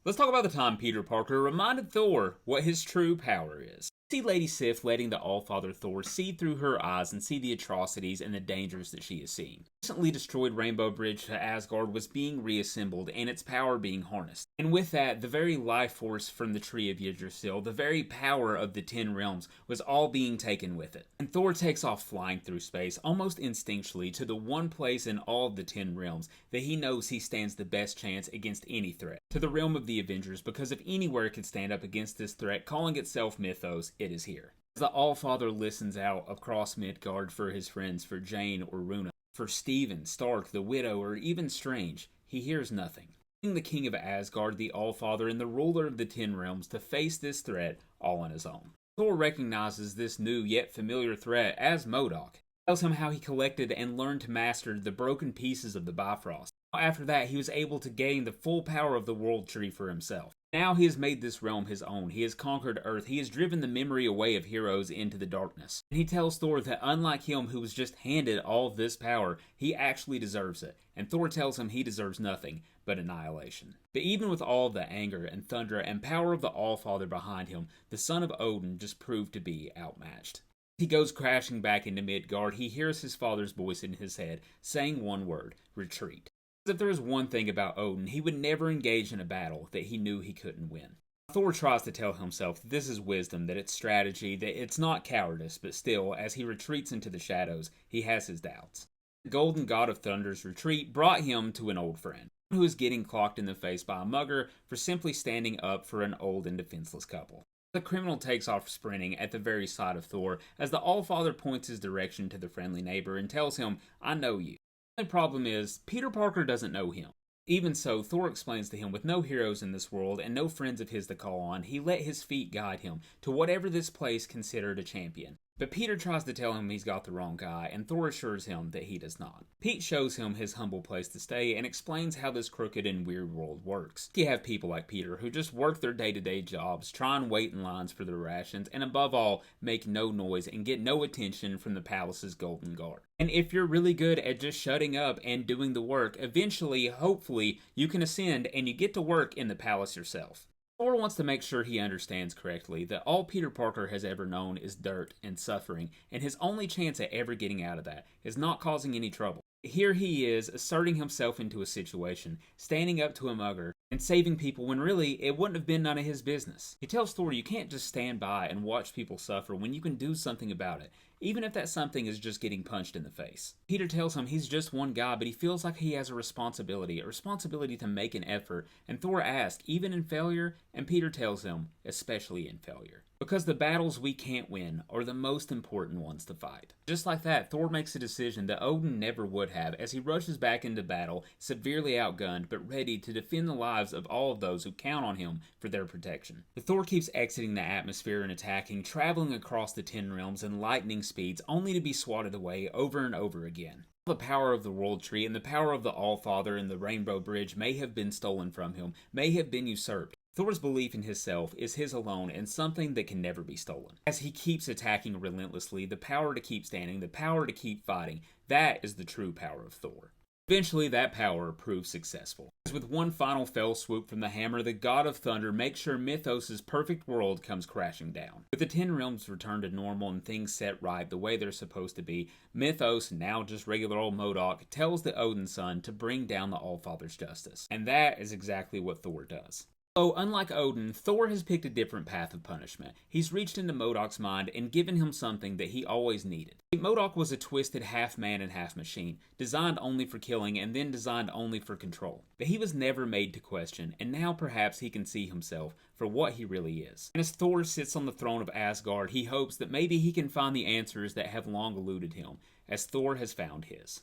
Let's talk about the time Peter Parker reminded Thor what his true power is. See Lady Sif letting the Allfather Thor see through her eyes and see the atrocities and the dangers that she is seeing. The recently destroyed Rainbow Bridge to Asgard was being reassembled and its power being harnessed. And with that, the very life force from the Tree of Yggdrasil, the very power of the Ten Realms, was all being taken with it. And Thor takes off flying through space, almost instinctually, to the one place in all of the Ten Realms that he knows he stands the best chance against any threat. To the realm of the Avengers, because if anywhere could stand up against this threat, calling itself Mythos, it is here. As the Allfather listens out across Midgard for his friends, for Jane or Runa, for Steven, Stark, the Widow, or even Strange, he hears nothing. The King of Asgard, the Allfather, and the ruler of the Ten Realms to face this threat all on his own. Thor recognizes this new yet familiar threat as MODOK. He tells him how he collected and learned to master the broken pieces of the Bifrost. After that, he was able to gain the full power of the World Tree for himself. Now he has made this realm his own. He has conquered Earth. He has driven the memory away of heroes into the darkness. And he tells Thor that unlike him who was just handed all of this power, he actually deserves it. And Thor tells him he deserves nothing but annihilation. But even with all the anger and thunder and power of the Allfather behind him, the son of Odin just proved to be outmatched. He goes crashing back into Midgard. He hears his father's voice in his head, saying one word: retreat. If there was one thing about Odin, he would never engage in a battle that he knew he couldn't win. Thor tries to tell himself that this is wisdom, that it's strategy, that it's not cowardice, but still, as he retreats into the shadows, he has his doubts. The golden god of thunder's retreat brought him to an old friend, who is getting clocked in the face by a mugger for simply standing up for an old and defenseless couple. The criminal takes off sprinting at the very sight of Thor, as the Allfather points his direction to the friendly neighbor and tells him, "I know you." The only problem is, Peter Parker doesn't know him. Even so, Thor explains to him with no heroes in this world and no friends of his to call on, he let his feet guide him to whatever this place considered a champion. But Peter tries to tell him he's got the wrong guy, and Thor assures him that he does not. Pete shows him his humble place to stay and explains how this crooked and weird world works. You have people like Peter who just work their day-to-day jobs, try and wait in lines for their rations, and above all, make no noise and get no attention from the palace's golden guard. And if you're really good at just shutting up and doing the work, eventually, hopefully, you can ascend and you get to work in the palace yourself. Thor wants to make sure he understands correctly that all Peter Parker has ever known is dirt and suffering, and his only chance at ever getting out of that is not causing any trouble. Here he is, asserting himself into a situation, standing up to a mugger, and saving people when really it wouldn't have been none of his business. He tells Thor you can't just stand by and watch people suffer when you can do something about it, even if that something is just getting punched in the face. Peter tells him he's just one guy, but he feels like he has a responsibility to make an effort, and Thor asks, even in failure, and Peter tells him, especially in failure. Because the battles we can't win are the most important ones to fight. Just like that, Thor makes a decision that Odin never would have as he rushes back into battle, severely outgunned, but ready to defend the lives of all of those who count on him for their protection. But Thor keeps exiting the atmosphere and attacking, traveling across the Ten Realms in lightning speeds, only to be swatted away over and over again. The power of the World Tree and the power of the Allfather and the Rainbow Bridge may have been stolen from him, may have been usurped. Thor's belief in himself is his alone and something that can never be stolen. As he keeps attacking relentlessly, the power to keep standing, the power to keep fighting, that is the true power of Thor. Eventually, that power proves successful. As with one final fell swoop from the hammer, the God of Thunder makes sure Mythos' perfect world comes crashing down. With the Ten Realms returned to normal and things set right the way they're supposed to be, Mythos, now just regular old MODOK, tells the Odin son to bring down the Allfather's justice. And that is exactly what Thor does. So, unlike Odin, Thor has picked a different path of punishment. He's reached into MODOK's mind and given him something that he always needed. MODOK was a twisted half-man and half-machine, designed only for killing and then designed only for control. But he was never made to question, and now perhaps he can see himself for what he really is. And as Thor sits on the throne of Asgard, he hopes that maybe he can find the answers that have long eluded him, as Thor has found his.